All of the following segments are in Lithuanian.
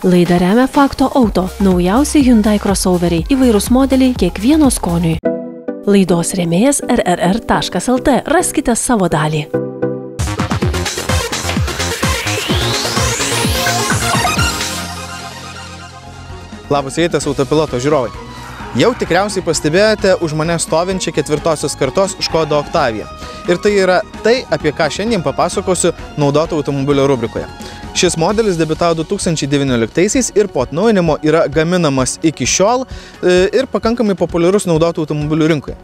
Laidą remia Fakto Auto, naujausi Hyundai crossoveriai, įvairūs modeliai kiekvieno skoniui. Laidos rėmėjas rrr.lt. Raskite savo dalį. Labas rytas, autopiloto žiūrovai. Jau tikriausiai pastebėjote už mane stovinčią 4-osios kartos Škoda Octavia. Ir tai yra tai, apie ką šiandien papasakosiu naudoto automobilio rubrikoje. Šis modelis debiutavo 2019-aisiais ir po atnaujinimo yra gaminamas iki šiol ir pakankamai populiarus naudotų automobilių rinkoje.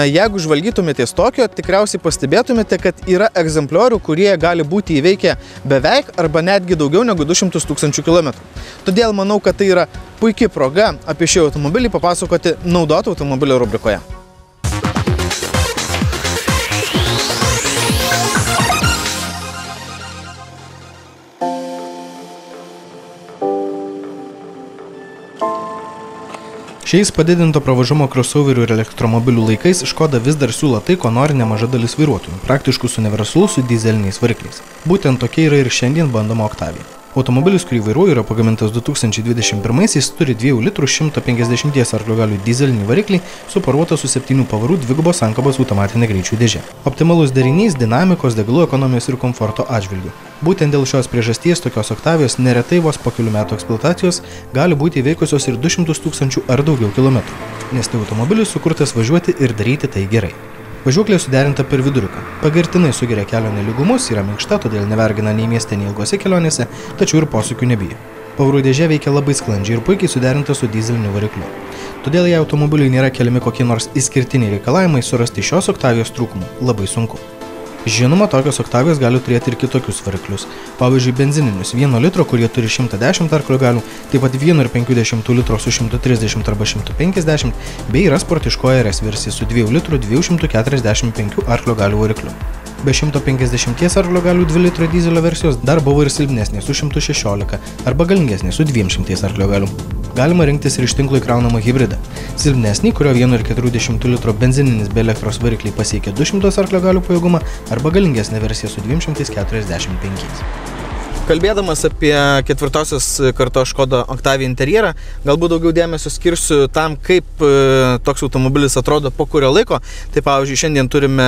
Jeigu žvalgytumėtės tokio, tikriausiai pastebėtumėte, kad yra egzempliorių, kurie gali būti įveikę beveik arba netgi daugiau negu 200 000 kilometrų. Todėl manau, kad tai yra puikia proga apie šį automobilį papasakoti naudoto automobilio rubrikoje. Šiais padidinto pravažumo crossoverių ir elektromobilių laikais Škoda vis dar siūlo tai, ko nori nemaža dalis vairuotojų – praktiškus universalus su dizeliniais varikliais. Būtent tokia yra ir šiandien bandoma Octavia. Automobilis, kurį vairuoju, yra pagamintas 2021-aisiais, turi 2 litrų 150 arklio galių dizelinį variklį, suparuotas su 7 pavarų dvigubos sankabos automatinė greičių dėžė. Optimalus derinys dinamikos, degalų ekonomijos ir komforto atžvilgių. Būtent dėl šios priežasties tokios Octavios neretai vos po kelių metų eksploatacijos gali būti įveikusios ir 200 000 ar daugiau kilometrų, nes tai automobilis sukurtas važiuoti ir daryti tai gerai. Važiuoklė suderinta per viduriuką. Pagirtinai sugeria kelio nelygumus, yra minkšta, todėl nevergina nei mieste, nei ilgose kelionėse, tačiau ir posūkių nebijo. Pavarų dėžė veikia labai sklandžiai ir puikiai suderinta su dizeliniu varikliu. Todėl jei automobiliui nėra keliami kokie nors išskirtiniai reikalavimai, surasti šios Octavios trūkumų labai sunku. Žinoma, tokios Octavios gali turėti ir kitokius variklius. Pavyzdžiui, benzininius 1 litro, kurie turi 110 arklio galių, taip pat 1,50 litro su 130 arba 150, bei yra sportiškoji RS versija su 2 litrų 245 arklio galių varikliu. Be 150 arklio galių 2 litro dizelio versijos dar buvo ir silpnesnė su 116 arba galingesnė su 200 arklio galių. Galima rinktis ir iš tinklo įkraunamą hybridą. Silpnesnį, kurio 1,40 litro benzininis be elektros varikliai pasiekia 200 arklio galių pajėgumą arba galingesnė versija su 245. Kalbėdamas apie 4-osios kartos Škoda Octavia interjerą, galbūt daugiau dėmesio skirsiu tam, kaip toks automobilis atrodo po kurio laiko. Tai pavyzdžiui, šiandien turime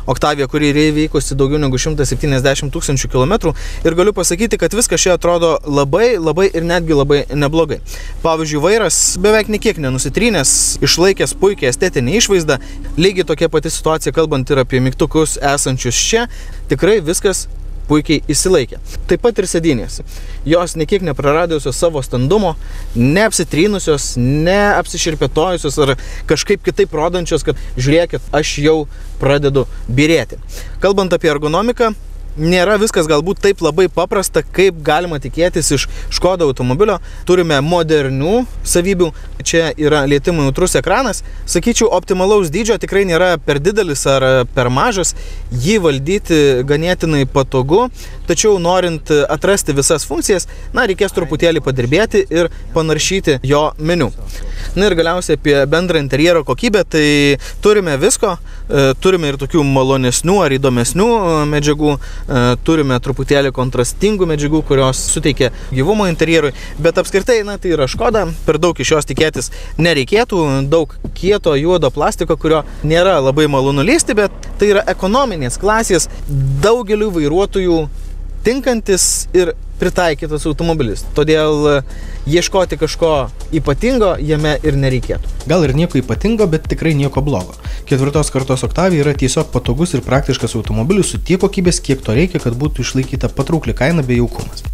Octavia, kuri yra įveikusi daugiau negu 170 000 kilometrų ir galiu pasakyti, kad viskas čia atrodo labai ir netgi labai neblogai. Pavyzdžiui, vairas beveik niekiek nenusitrynęs, išlaikęs puikiai estetinį išvaizdą, lygiai tokia pati situacija kalbant ir apie mygtukus esančius čia, tikrai viskas puikiai įsilaikė. Taip pat ir sėdynės. Jos niekiek nepraradusios savo standumo, neapsitrynusios, neapsiširpėtojusios ar kažkaip kitaip rodančios, kad žiūrėkit, aš jau pradedu byrėti. Kalbant apie ergonomiką, nėra viskas galbūt taip labai paprasta, kaip galima tikėtis iš Škoda automobilio. Turime modernių savybių. Čia yra lietimui jautrus ekranas. Sakyčiau, optimalaus dydžio tikrai nėra per didelis ar per mažas. Jį valdyti ganėtinai patogu, tačiau norint atrasti visas funkcijas, reikės truputėlį padirbėti ir panaršyti jo meniu. Ir galiausiai apie bendrą interjero kokybę, tai turime visko. Turime ir tokių malonesnių ar įdomesnių medžiagų, turime truputėlį kontrastingų medžiagų, kurios suteikia gyvumo interjerui, bet apskritai, tai yra Škoda, per daug iš jos tikėtis nereikėtų, daug kieto juodo plastiko, kurio nėra labai malonu liesti, bet tai yra ekonominės klasės, daugeliu vairuotojų tinkantis ir pritaikytas automobilis. Todėl ieškoti kažko ypatingo jame ir nereikėtų. Gal ir nieko ypatingo, bet tikrai nieko blogo. 4-os kartos Octavia yra tiesiog patogus ir praktiškas automobilis su tiek kokybės, kiek to reikia, kad būtų išlaikyta patraukli kaina bei jaukumas.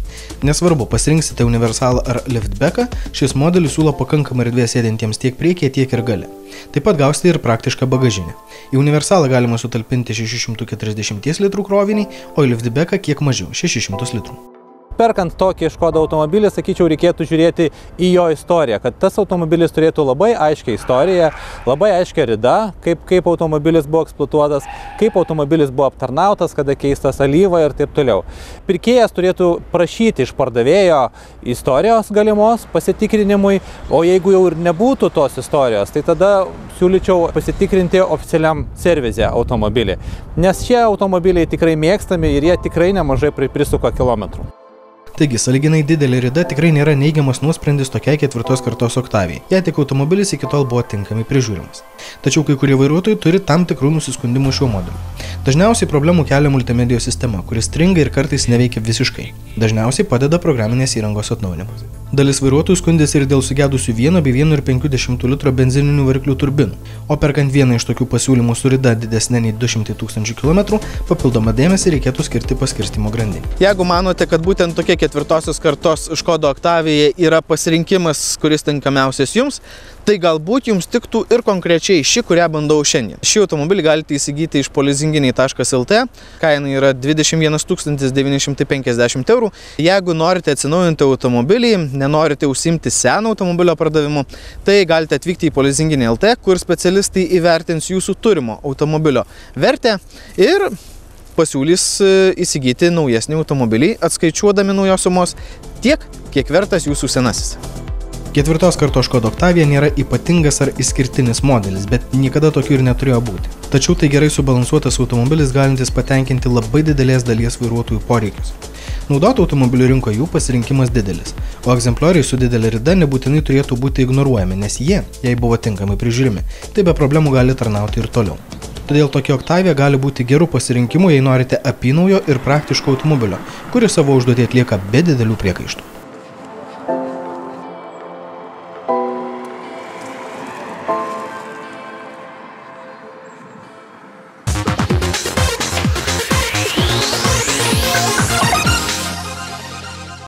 Nesvarbu, pasirinksite universalą ar liftbacką, šis modelis siūlo pakankamai erdvės sėdintiems tiek priekyje, tiek ir gale. Taip pat gausite ir praktišką bagažinę. Į universalą galima sutalpinti 640 litrų krovinį, o į liftbacką kiek mažiau – 600 litrų. Perkant tokį Škoda automobilį, sakyčiau, reikėtų žiūrėti į jo istoriją, kad tas automobilis turėtų labai aiškią istoriją, labai aiškią ridą, kaip automobilis buvo eksploatuotas, kaip automobilis buvo aptarnautas, kada keistas alyva ir taip toliau. Pirkėjas turėtų prašyti iš pardavėjo istorijos galimos pasitikrinimui, o jeigu jau ir nebūtų tos istorijos, tai tada siūlyčiau pasitikrinti oficialiam servise automobilį, nes šie automobiliai tikrai mėgstami ir jie tikrai nemažai prisuka kilometrų. Taigi, sąlyginai didelė rida tikrai nėra neigiamas nuosprendis tokiai 4 kartos Octavijai, jei tik automobilis iki tol buvo tinkamai prižiūrimas. Tačiau kai kurie vairuotojai turi tam tikrų nusiskundimų šiuo modeliu. Dažniausiai problemų kelia multimedijos sistema, kuris stringa ir kartais neveikia visiškai. Dažniausiai padeda programinės įrangos atnaujinimas. Dalis vairuotojų skundėsi ir dėl sugedusių 1 bei 1,5 litro benzininių variklių turbinų, o perkant vieną iš tokių pasiūlymų su rida didesnė nei 200 000 km, papildomą dėmesį reikėtų skirti paskirstymo grandinį. Jeigu manote, kad būtent tokia 4 kartos Škoda Octavia yra pasirinkimas, kuris tinkamiausias jums, tai galbūt jums tiktų ir konkrečiai ši, kurią bandau šiandien. Šį automobilį galite įsigyti iš polizinginiai.lt, kaina yra 21 950 €. Jeigu norite atsinaujinti automobilį, nenorite užsiimti seno automobilio pardavimu, tai galite atvykti į polizinginį.lt, kur specialistai įvertins jūsų turimo automobilio vertę ir pasiūlys įsigyti naujesnį automobilį, atskaičiuodami naujos sumos tiek, kiek vertas jūsų senasis. 4 kartos Škoda Octavia nėra ypatingas ar išskirtinis modelis, bet niekada tokių ir neturėjo būti. Tačiau tai gerai subalansuotas automobilis, galintis patenkinti labai didelės dalies vairuotojų poreikius. Naudotų automobilių rinkoje jų pasirinkimas didelis, o egzemplioriai su didelė rida nebūtinai turėtų būti ignoruojami, nes jie, jei buvo tinkamai prižiūrimi, tai be problemų gali tarnauti ir toliau. Todėl tokia Octavia gali būti gerų pasirinkimų, jei norite apynaujo ir praktiško automobilio, kuris savo užduotį atlieka be didelių priekaištų.